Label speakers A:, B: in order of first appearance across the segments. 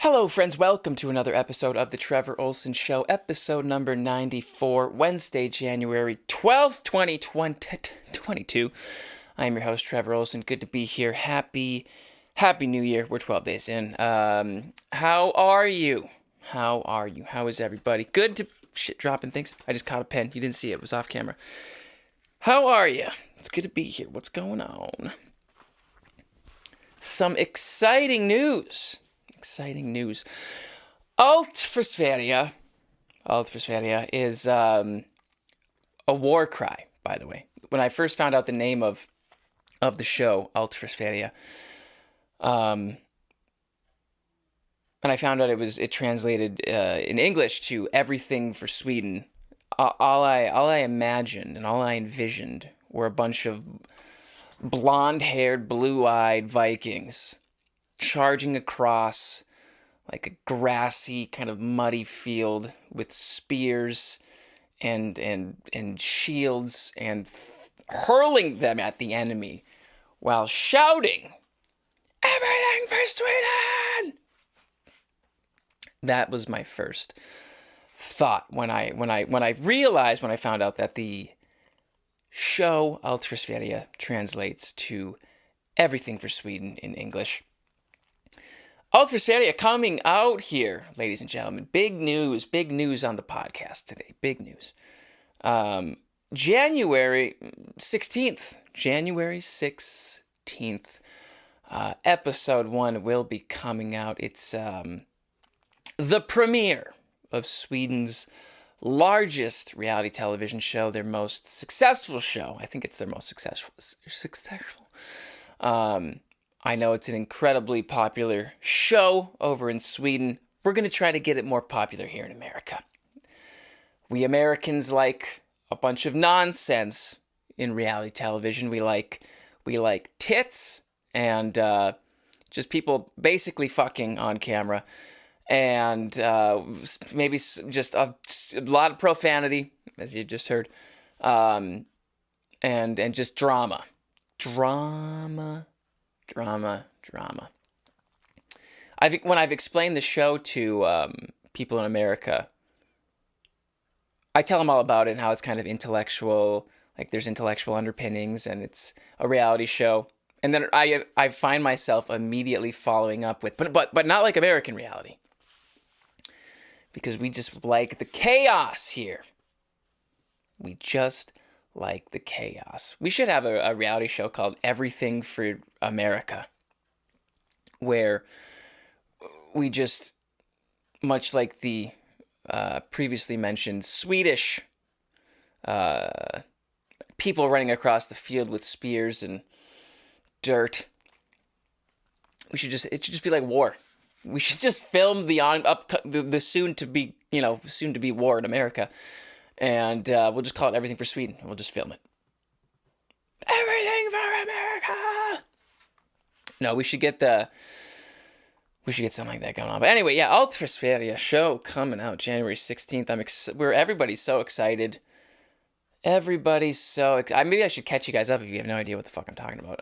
A: Hello, friends. Welcome to another episode of the Trevor Ohlsen Show, episode number 94, Wednesday, January 12th, 2022. I am your host, Trevor Ohlsen. Good to be here. Happy New Year. We're 12 days in. How are you? How is everybody? Good to... Shit, dropping things. I just caught a pen. You didn't see it. It was off camera. How are you? It's good to be here. What's going on? Some exciting news. Allt för Sverige is a war cry, by the way. When I first found out the name of the show, Allt för Sverige, and I found out it translated in English to Everything for Sweden, all I imagined and all I envisioned were a bunch of blonde-haired, blue-eyed Vikings charging across like a grassy, kind of muddy field with spears and shields and hurling them at the enemy while shouting, "Everything for Sweden!" That was my first thought when I found out that the show Allt för Sverige translates to Everything for Sweden in English. Allt för Sverige coming out here, ladies and gentlemen. Big news on the podcast today. Big news. January 16th, episode 1 will be coming out. It's the premiere of Sweden's largest reality television show, their most successful show. I think it's their most successful. I know it's an incredibly popular show over in Sweden. We're going to try to get it more popular here in America. We Americans like a bunch of nonsense in reality television. We like tits and just people basically fucking on camera. And maybe just a lot of profanity, as you just heard, and just drama. When I've explained the show to people in America, I tell them all about it and how it's kind of intellectual, like there's intellectual underpinnings, and it's a reality show. And then I find myself immediately following up with, but not like American reality. Because we just like the chaos here. We just like the chaos. We should have a reality show called Everything for America, where we just, much like the previously mentioned Swedish people running across the field with spears and dirt, it should just be like war. We should just film the soon to be war in America, and we'll just call it Everything for Sweden. And we'll just film it. Everything for America. No, we should get something like that going on. But anyway, yeah, Allt för Sverige show coming out January 16th. Everybody's so excited. Maybe I should catch you guys up if you have no idea what the fuck I'm talking about.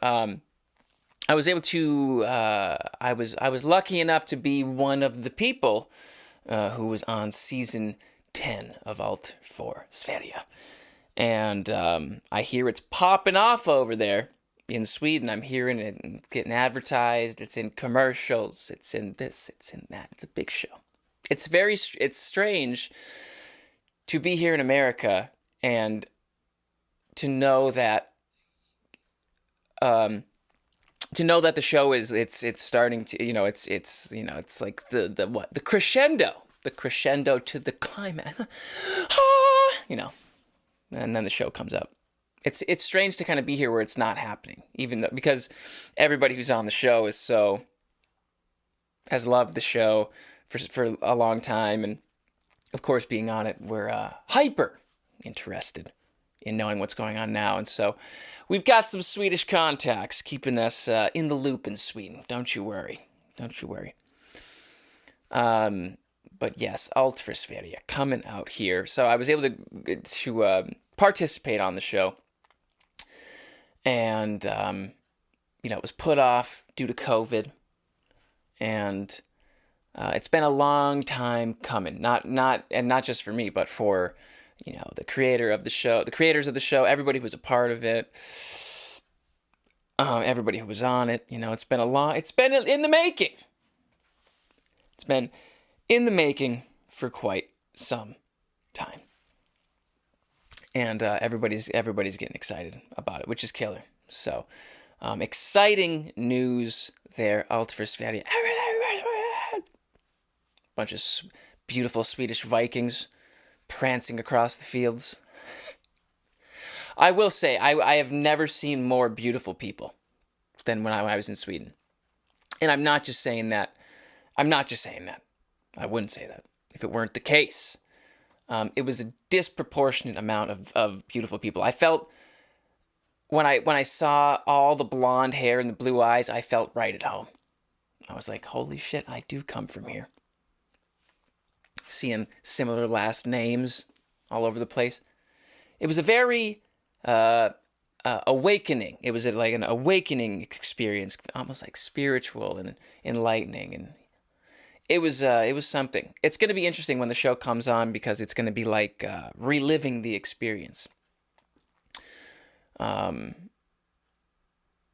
A: I was able to, I was lucky enough to be one of the people who was on season 10 of Allt för Sverige. And I hear it's popping off over there in Sweden. I'm hearing it getting advertised. It's in commercials. It's in this. It's in that. It's a big show. It's strange to be here in America and to know that the show it's starting to, it's like the crescendo to the climax, and then the show comes up. It's strange to kind of be here where it's not happening, even though, because everybody who's on the show has loved the show for a long time, and of course, being on it, we're hyper interested in knowing what's going on now. And so we've got some Swedish contacts keeping us in the loop in Sweden. Don't you worry. But yes, Allt för Sverige coming out here. So I was able to participate on the show. And, it was put off due to COVID. And It's been a long time coming. Not just for me, but for the creators of the show, everybody who was a part of it, everybody who was on it. It's been in the making. It's been in the making for quite some time, and everybody's getting excited about it, which is killer. So, exciting news there, Allt för Sverige. Bunch of beautiful Swedish Vikings prancing across the fields. I will say, I have never seen more beautiful people than when I was in Sweden. And I'm not just saying that. I wouldn't say that if it weren't the case. It was a disproportionate amount of beautiful people. I felt, when I saw all the blonde hair and the blue eyes, I felt right at home. I was like, holy shit, I do come from here. Seeing similar last names all over the place. It was a very awakening. It was like an awakening experience, almost like spiritual and enlightening, and it was something. It's going to be interesting when the show comes on, because it's going to be like reliving the experience.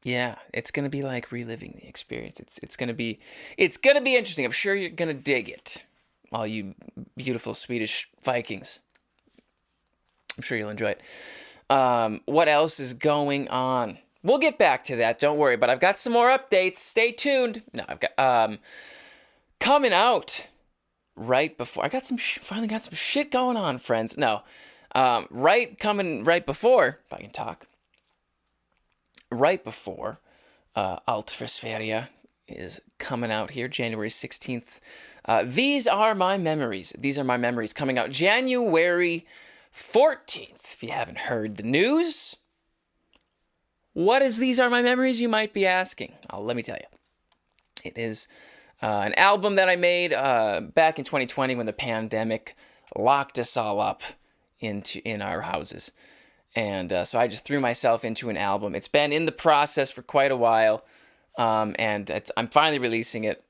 A: Yeah, it's going to be like reliving the experience. It's going to be interesting. I'm sure you're going to dig it, all you beautiful Swedish Vikings. I'm sure you'll enjoy it. What else is going on? We'll get back to that, don't worry, but I've got some more updates. Stay tuned. No, I've got coming out right before. I got finally got some shit going on, friends. No. Coming right before, if I can talk. Right before Allt för Sverige is coming out here, January 16th. These are my memories. These are my memories coming out January 14th. If you haven't heard the news, what is These Are My Memories, you might be asking? Let me tell you. It is an album that I made back in 2020 when the pandemic locked us all up in our houses. And so I just threw myself into an album. It's been in the process for quite a while, and I'm finally releasing it,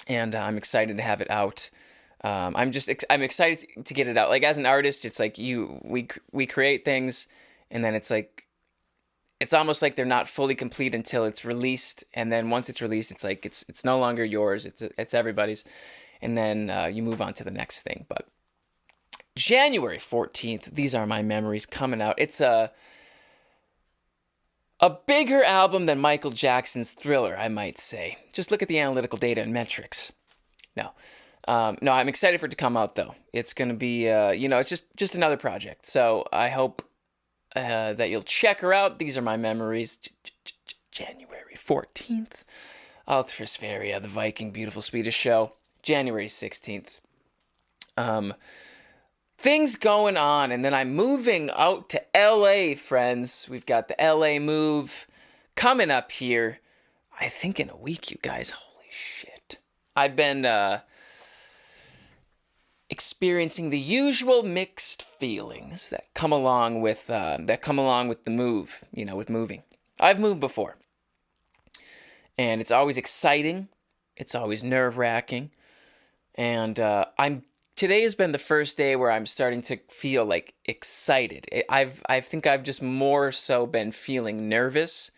A: and I'm excited to have it out. I'm excited to get it out. Like, as an artist, it's like we create things, and then it's like, it's almost like they're not fully complete until it's released, and then once it's released, it's like it's no longer yours. It's everybody's, and then you move on to the next thing. But January 14th, These Are My Memories coming out. It's a bigger album than Michael Jackson's Thriller, I might say. Just look at the analytical data and metrics. No, I'm excited for it to come out, though. It's going to be, it's just another project. So I hope that you'll check her out. These Are My Memories. January 14th. Allt för Sverige, the Viking, beautiful Swedish show. January 16th. Things going on, and then I'm moving out to LA, friends. We've got the LA move coming up here, I think in a week, you guys. Holy shit. I've been experiencing the usual mixed feelings that come along with the move, with moving. I've moved before, and it's always exciting. It's always nerve-wracking, and today has been the first day where I'm starting to feel like excited. I think I've just more so been feeling nervous.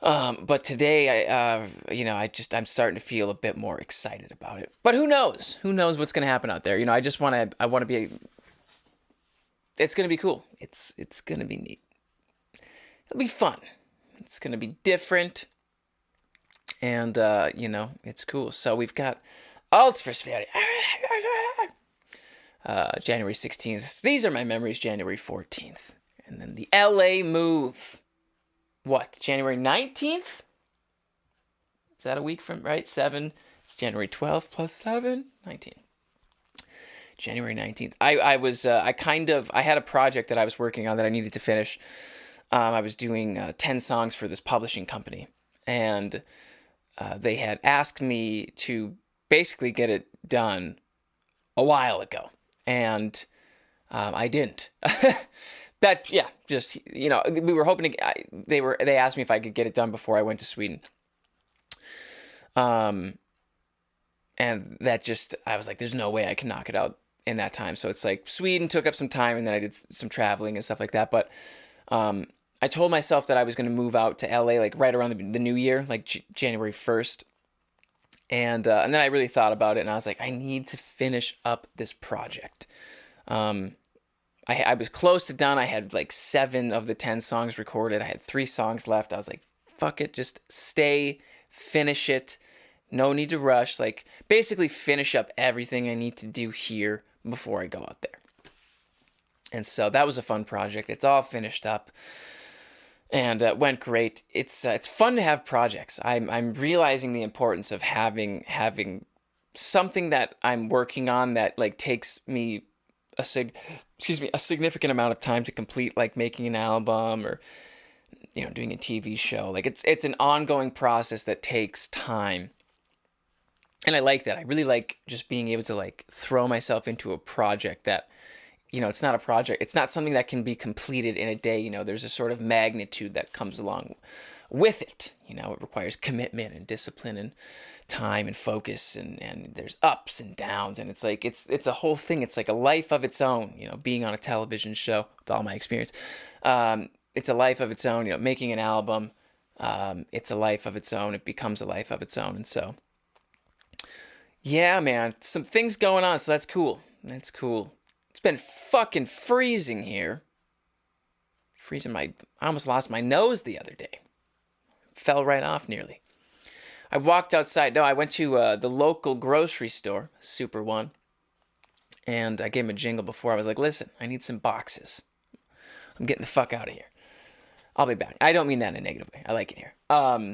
A: But today I'm starting to feel a bit more excited about it. But who knows? Who knows what's going to happen out there? I want to be, it's going to be cool. It's going to be neat. It'll be fun. It's going to be different. And it's cool. So we've got Allt för Sverige. January 16th. These Are My Memories, January 14th. And then the LA move. What? January 19th? Is that a week from, right? 7. It's January 12th plus 7. 19. January 19th. I had a project that I was working on that I needed to finish. I was doing 10 songs for this publishing company. And they had asked me to basically get it done a while ago, and I didn't. We were hoping to. They asked me if I could get it done before I went to Sweden. And that just, I was like, there's no way I can knock it out in that time. So it's like Sweden took up some time, and then I did some traveling and stuff like that. But I told myself that I was going to move out to LA like right around the new year, like January 1st. And then I really thought about it, and I was like, I need to finish up this project. I was close to done. I had like 7 of the 10 songs recorded. I had 3 songs left. I was like, fuck it, just stay, finish it. No need to rush. Like, basically finish up everything I need to do here before I go out there. And so that was a fun project. It's all finished up, and it went great. It's fun to have projects. I'm realizing the importance of having something that I'm working on that like takes me a significant amount of time to complete, like making an album or doing a TV show. Like it's an ongoing process that takes time. And I like that. I really like just being able to like throw myself into a project that, it's not a project. It's not something that can be completed in a day. There's a sort of magnitude that comes along with it. It requires commitment and discipline and time and focus, and there's ups and downs, and it's like it's a whole thing. It's like a life of its own. Being on a television show with all my experience, it's a life of its own. Making an album, it's a life of its own. It becomes a life of its own, and so yeah, man, some things going on. So that's cool. That's cool. It's been fucking freezing here. I almost lost my nose the other day. Fell right off nearly. I walked outside. No, I went to the local grocery store, Super One, and I gave him a jingle before. I was like, listen, I need some boxes. I'm getting the fuck out of here. I'll be back. I don't mean that in a negative way. I like it here. But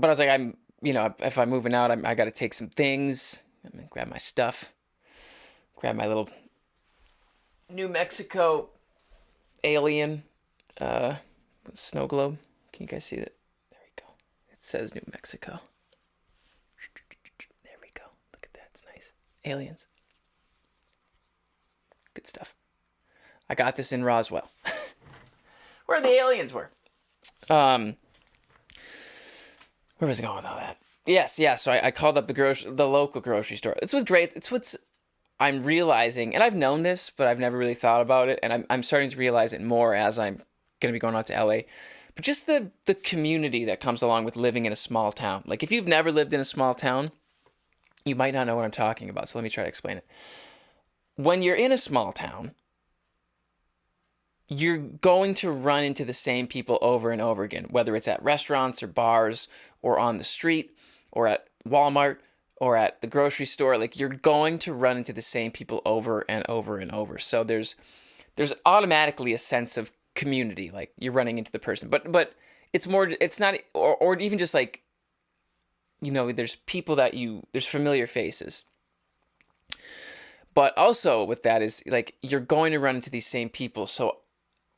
A: I was like, if I'm moving out, I got to take some things. I'm going to grab my stuff. Grab my little New Mexico alien snow globe. Can you guys see that? There we go. It says New Mexico. There we go. Look at that. It's nice. Aliens. Good stuff. I got this in Roswell. Where the aliens were. Where was I going with all that? Yes. So I called up the local grocery store. It's what's great. It's what's I'm realizing, and I've known this, but I've never really thought about it, and I'm starting to realize it more as I'm going to be going out to LA. But just the community that comes along with living in a small town. Like, if you've never lived in a small town, you might not know what I'm talking about, so let me try to explain it. When you're in a small town, you're going to run into the same people over and over again, whether it's at restaurants or bars or on the street or at Walmart or at the grocery store. Like, you're going to run into the same people over and over and over. So there's automatically a sense of community, like you're running into the person. But it's not, or even just like, there's people there's familiar faces. But also with that is like, you're going to run into these same people. So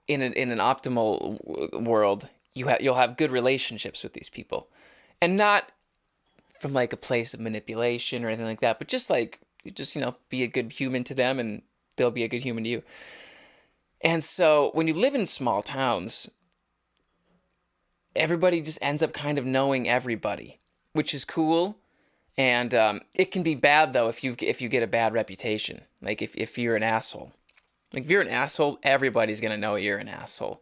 A: in an optimal world, you'll have good relationships with these people, and not from like a place of manipulation or anything like that, but just like, be a good human to them and they'll be a good human to you. And so when you live in small towns, everybody just ends up kind of knowing everybody, which is cool. And it can be bad though if you get a bad reputation. Like if you're an asshole. Like if you're an asshole, everybody's gonna know you're an asshole,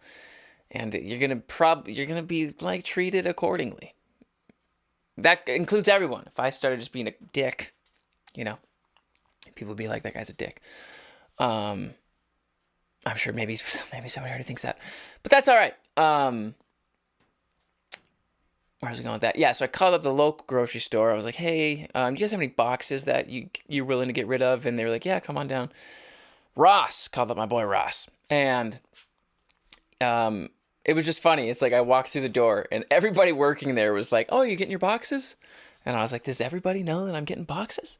A: and you're gonna be like treated accordingly. That includes everyone. If I started just being a dick, people would be like, that guy's a dick. I'm sure maybe somebody already thinks that, but that's all right. Where was I going with that? Yeah, so I called up the local grocery store. I was like, hey, do you guys have any boxes that you're willing to get rid of? And they were like, yeah, come on down. Ross, called up my boy Ross. And it was just funny. It's like I walked through the door and everybody working there was like, oh, you getting your boxes? And I was like, does everybody know that I'm getting boxes?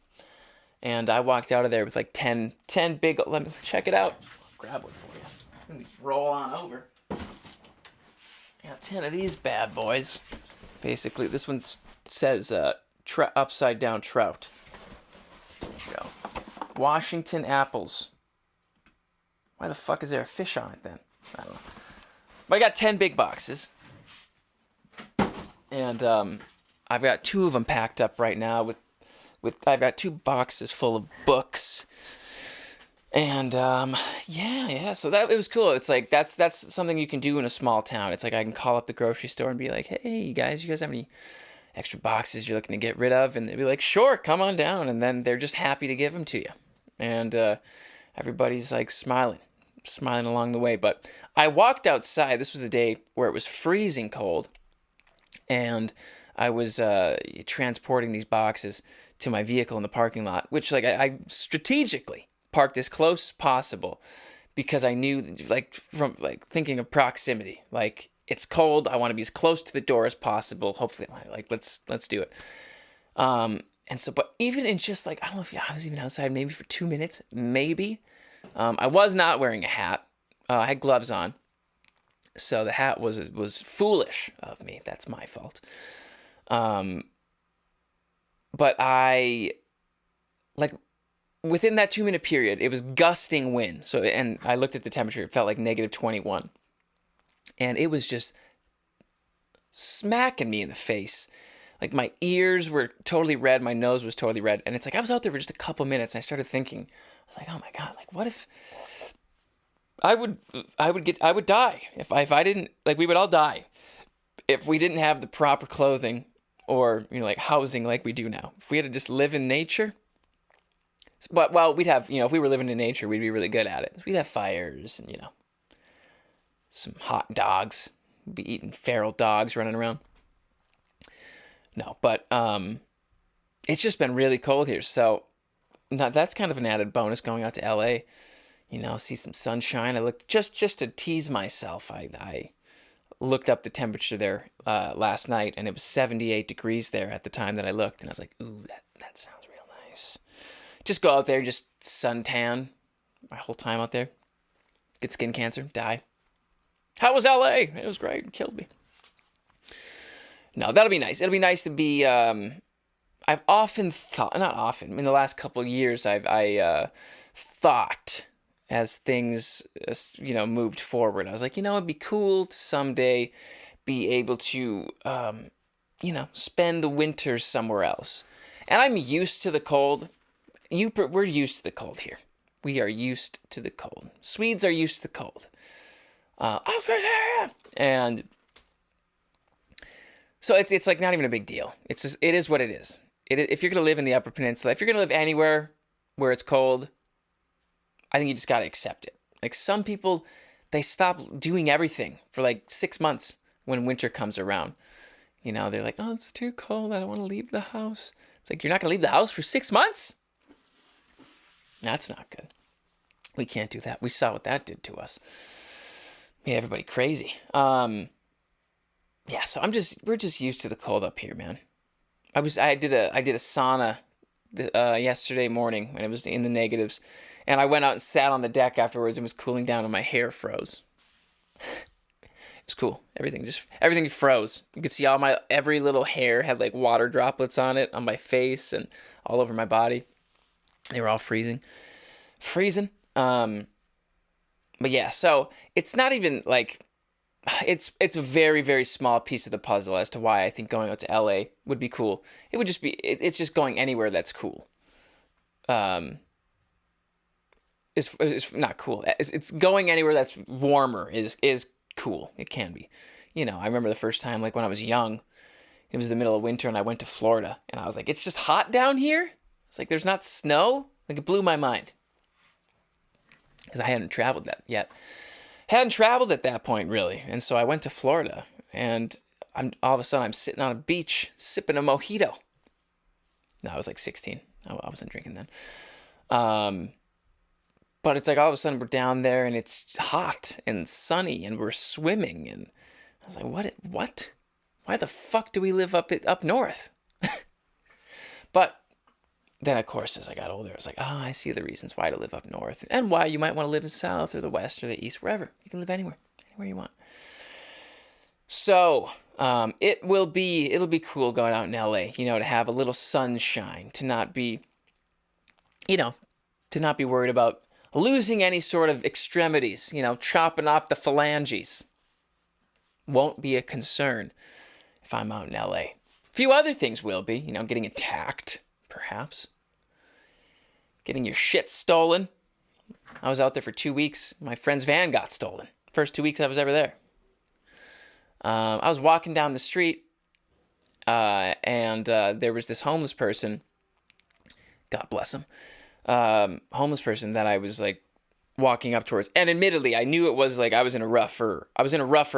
A: And I walked out of there with like 10 big, let me check it out. I'll grab one for you. Let me roll on over. I got 10 of these bad boys. Basically, this one says upside down trout. There you go. Washington apples. Why the fuck is there a fish on it then? I don't know. But I got 10 big boxes. And I've got 2 of them packed up right now with I've got 2 boxes full of books. And yeah, so it was cool. It's like that's something you can do in a small town. It's like I can call up the grocery store and be like, "Hey, you guys have any extra boxes you're looking to get rid of?" And they'd be like, "Sure, come on down." And then they're just happy to give them to you. And everybody's like smiling along the way. But I walked outside. This was the day where it was freezing cold, and I was transporting these boxes to my vehicle in the parking lot, which like I strategically parked as close as possible because I knew, like, from like thinking of proximity, like it's cold, I want to be as close to the door as possible. Hopefully, like let's do it. And so, but even in just like, I don't know if I was even outside maybe for 2 minutes, maybe. I was not wearing a hat. I had gloves on, so the hat was foolish of me. That's my fault. But I, like, within that 2-minute period, it was gusting wind. So, and I looked at the temperature, it felt like -21. And it was just smacking me in the face. Like, my ears were totally red, my nose was totally red. And it's like, I was out there for just a couple minutes, and I started thinking, I was like, oh my God, like, what if I would die if I didn't, like, we would all die if we didn't have the proper clothing or, like, housing like we do now. If we had to just live in nature. But, well, we'd have, if we were living in nature, we'd be really good at it. We'd have fires and, some hot dogs. We'd be eating feral dogs running around. No, but it's just been really cold here. So that's kind of an added bonus going out to LA. See some sunshine. I looked, just to tease myself, I looked up the temperature there last night, and it was 78 degrees there at the time that I looked. And I was like, ooh, that sounds real nice. Just go out there, just suntan my whole time out there. Get skin cancer, die. How was LA? It was great. It killed me. No, that'll be nice. It'll be nice to be, I've often thought, not often, in the last couple of years, I thought as things, moved forward. I was like, it'd be cool to someday be able to, spend the winters somewhere else. And I'm used to the cold. We're used to the cold here. We are used to the cold. Swedes are used to the cold. And so it's like not even a big deal. It's just, it is what it is. If you're going to live in the Upper Peninsula, if you're going to live anywhere where it's cold, I think you just got to accept it. Like, some people, they stop doing everything for like 6 months when winter comes around. They're like, oh, it's too cold. I don't want to leave the house. It's like, you're not going to leave the house for 6 months? That's not good. We can't do that. We saw what that did to us. Made everybody crazy. Yeah, so we're just used to the cold up here, man. I did a sauna yesterday morning when it was in the negatives, and I went out and sat on the deck afterwards and was cooling down, and my hair froze. It was cool. Everything froze. You could see every little hair had like water droplets on it, on my face and all over my body. They were all freezing. But yeah, so it's not even like, it's a very, very small piece of the puzzle as to why I think going out to LA would be cool. It would just be, it's just going anywhere that's cool. It's not cool. It's going anywhere that's warmer is cool. It can be. I remember the first time, like when I was young, it was the middle of winter and I went to Florida and I was like, it's just hot down here? It's like, there's not snow? Like, it blew my mind. Because I hadn't traveled that yet. Hadn't traveled at that point, really. And so I went to Florida, and all of a sudden I'm sitting on a beach sipping a mojito. No, I was like 16. I wasn't drinking then. But it's like all of a sudden we're down there, and it's hot and sunny, and we're swimming. And I was like, what? Why the fuck do we live up north? But then, of course, as I got older, I was like, I see the reasons why to live up north and why you might want to live in the south or the west or the east, wherever. You can live anywhere you want. So it'll be cool going out in LA, to have a little sunshine, to not be worried about losing any sort of extremities, chopping off the phalanges. Won't be a concern if I'm out in LA. A few other things will be, getting attacked, perhaps. Getting your shit stolen. I was out there for 2 weeks. My friend's van got stolen. First 2 weeks I was ever there. I was walking down the street, and there was this homeless person. God bless him. Homeless person that I was like walking up towards. And admittedly, I knew it was like I was in a rougher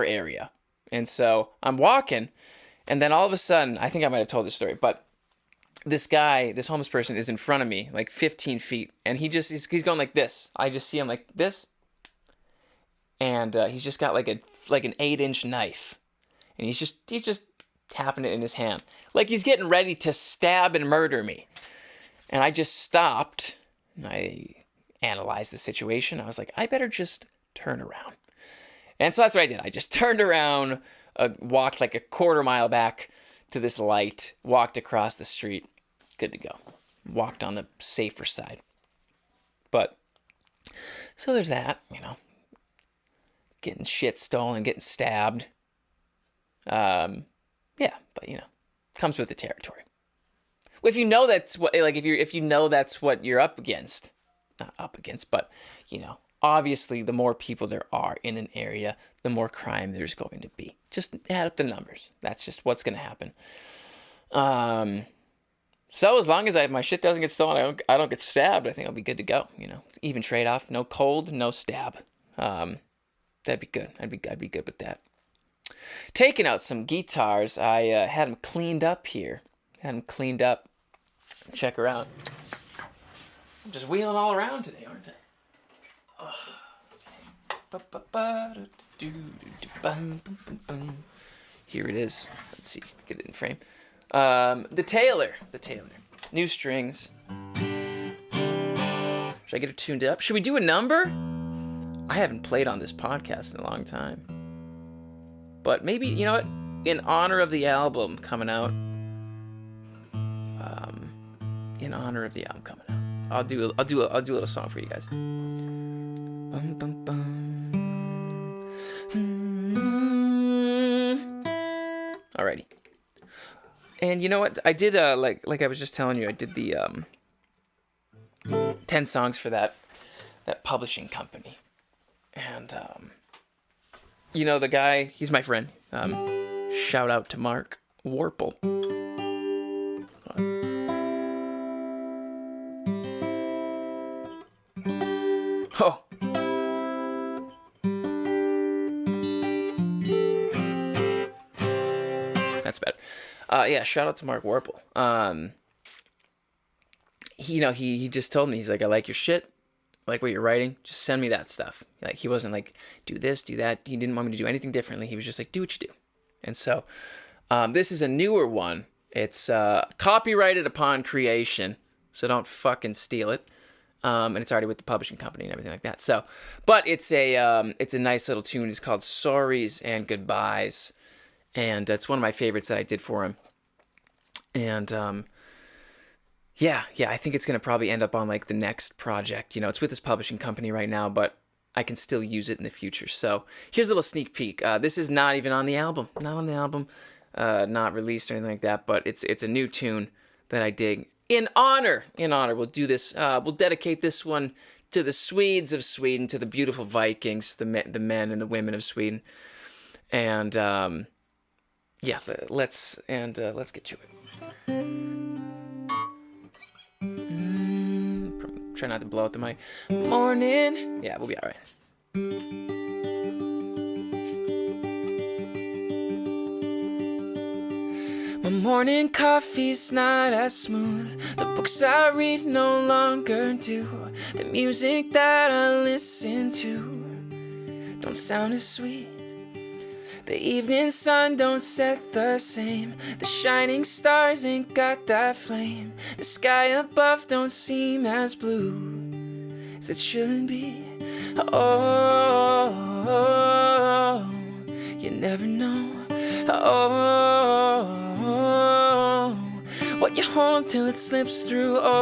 A: area. And so I'm walking, and then all of a sudden, I think I might have told this story, but this homeless person is in front of me, like 15 feet, and he's going like this. I just see him like this, and he's just got like an 8-inch knife, and he's just tapping it in his hand, like he's getting ready to stab and murder me. And I just stopped, and I analyzed the situation. I was like, I better just turn around. And so that's what I did. I just turned around, walked like a quarter mile back to this light, walked across the street, good to go. Walked on the safer side. But, so there's that, getting shit stolen, getting stabbed. Yeah, but, comes with the territory. If you know that's what, like, if you know that's what you're up against, not up against, but, obviously the more people there are in an area, the more crime there's going to be. Just add up the numbers. That's just what's going to happen. So as long as my shit doesn't get stolen, I don't get stabbed, I think I'll be good to go. It's even trade-off. No cold, no stab. That'd be good. I'd be good with that. Taking out some guitars. I had them cleaned up here. Check around. I'm just wheeling all around today, aren't I? Here it is. Let's see. Get it in frame. The Taylor. New strings. Should I get it tuned up? Should we do a number? I haven't played on this podcast in a long time. But maybe, you know what? In honor of the album coming out. I'll do a little song for you guys. Bum, bum, bum. Alrighty. And you know what? I did like I was just telling you, I did the 10 songs for that publishing company. And the guy, he's my friend. Shout out to Mark Warple. Oh. That's better. Yeah, shout out to Mark Warple. He just told me, he's like, I like your shit. I like what you're writing. Just send me that stuff. Like, he wasn't like, do this, do that. He didn't want me to do anything differently. He was just like, do what you do. And so, this is a newer one. It's copyrighted upon creation, so don't fucking steal it. And it's already with the publishing company and everything like that. So, but it's a nice little tune. It's called Sorries and Goodbyes, and it's one of my favorites that I did for him. And yeah, I think it's gonna probably end up on like the next project. It's with this publishing company right now, but I can still use it in the future. So here's a little sneak peek. This is not even on the album. Not released or anything like that. But it's a new tune that I dig. In honor, we'll do this. We'll dedicate this one to the Swedes of Sweden, to the beautiful Vikings, the men and the women of Sweden, and yeah, let's get to it. Try not to blow out the mic. Morning. Yeah, we'll be all right. My morning coffee's not as smooth. The books I read no longer do. The music that I listen to don't sound as sweet. The evening sun don't set the same. The shining stars ain't got that flame. The sky above don't seem as blue as it should be. Oh, you never know. Oh, what you hold till it slips through. Oh,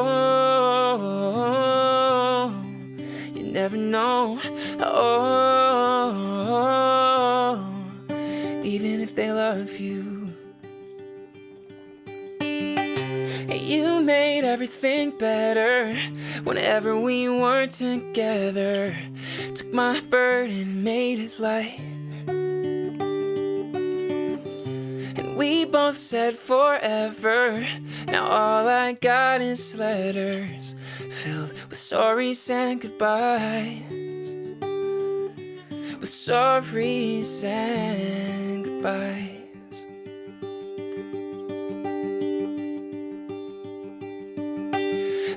A: you never know. Oh, even if they love you. You made everything better whenever we were together. Took my burden and made it light. And we both said forever. Now all I got is letters filled with sorries and goodbyes. With sorries and goodbyes.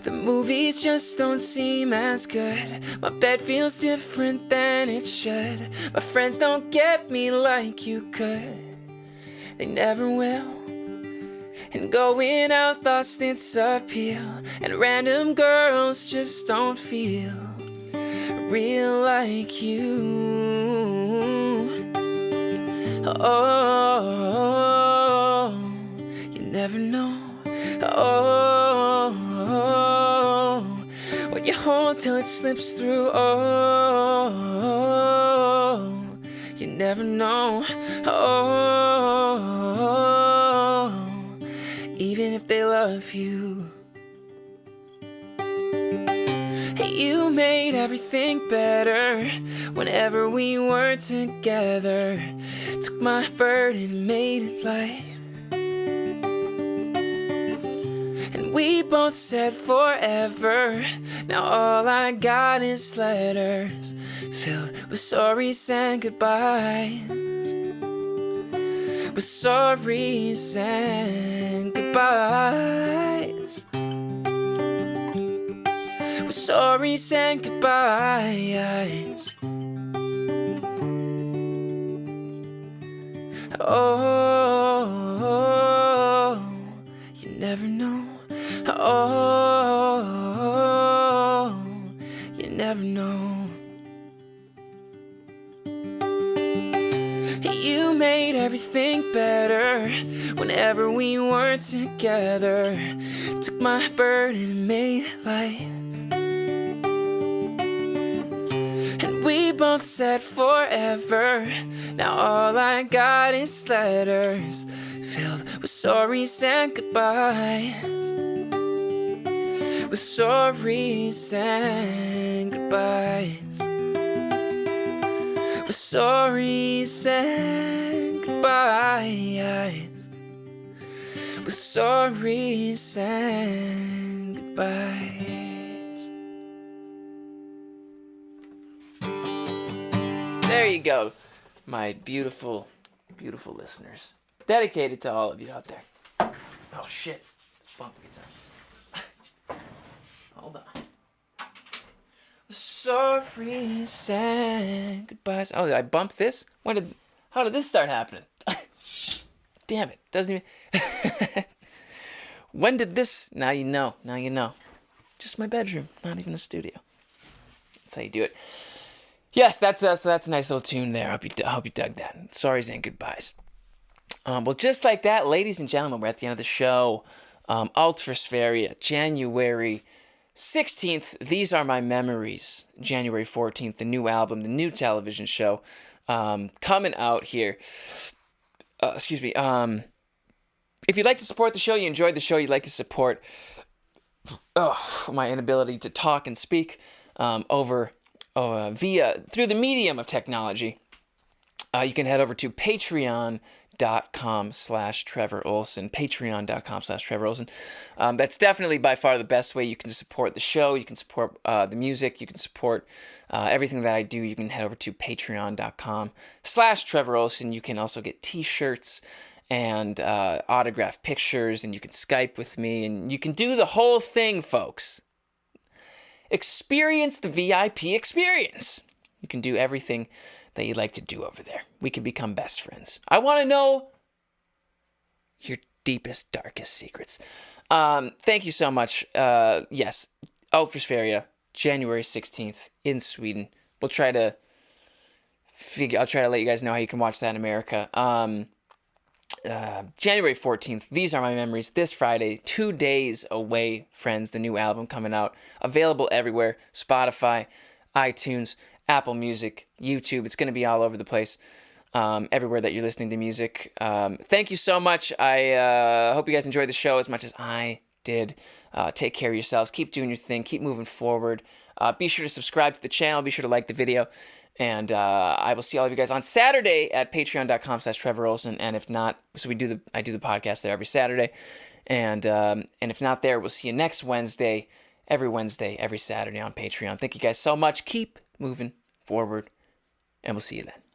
A: The movies just don't seem as good. My bed feels different than it should. My friends don't get me like you could. They never will. And going out lost its appeal. And random girls just don't feel real like you. Oh, you never know. Oh, what you hold till it slips through. Oh, you never know. Oh, even if they love you. You made everything better whenever we were together. Took my burden and made it light. And we both said forever. Now all I got is letters filled with sorries and goodbyes. With sorries and goodbyes. With sorries and goodbyes. Oh, you never know. Oh, you never know. You made everything better whenever we were together. Took my burden and made it light. And we both said forever. Now all I got is letters filled with sorries and goodbyes. With sorries and goodbyes. With sorries and goodbyes. With sorries and goodbyes. There you go, my beautiful, beautiful listeners. Dedicated to all of you out there. Oh shit, let's bump the guitar. Hold on. Sorries and goodbyes. Oh, did I bump this? How did this start happening? Damn it, doesn't even... When did this... Now you know. Just my bedroom, not even a studio. That's how you do it. Yes, that's a nice little tune there. I hope you dug that. Sorries and goodbyes. Well, just like that, ladies and gentlemen, we're at the end of the show. Allt för Sverige, January 16th. These Are My Memories. January 14th, the new album, the new television show, coming out here. Excuse me. If you'd like to support the show, you enjoyed the show, you'd like to support my inability to talk and speak through the medium of technology, you can head over to patreon.com/Trevor Ohlsen, patreon.com/Trevor Ohlsen. That's definitely by far the best way you can support the show. You can support the music. You can support everything that I do. You can head over to patreon.com/Trevor Ohlsen. You can also get t-shirts and autographed pictures, and you can Skype with me, and you can do the whole thing, folks. Experience the VIP experience. You can do everything that you'd like to do over there. We can become best friends. I want to know your deepest, darkest secrets. Thank you so much. Yes, Allt för Sverige, January 16th in Sweden. I'll try to let you guys know how you can watch that in America. January 14th, These Are My Memories, this Friday, 2 days away, friends, the new album coming out, available everywhere, Spotify, iTunes, Apple Music, YouTube, it's going to be all over the place, everywhere that you're listening to music. Thank you so much. I hope you guys enjoyed the show as much as I did. Take care of yourselves. Keep doing your thing. Keep moving forward. Be sure to subscribe to the channel. Be sure to like the video. And I will see all of you guys on Saturday at patreon.com/Trevor Ohlsen. And if not, so I do the podcast there every Saturday. And if not there, we'll see you next Wednesday, every Saturday on Patreon. Thank you guys so much. Keep moving forward, and we'll see you then.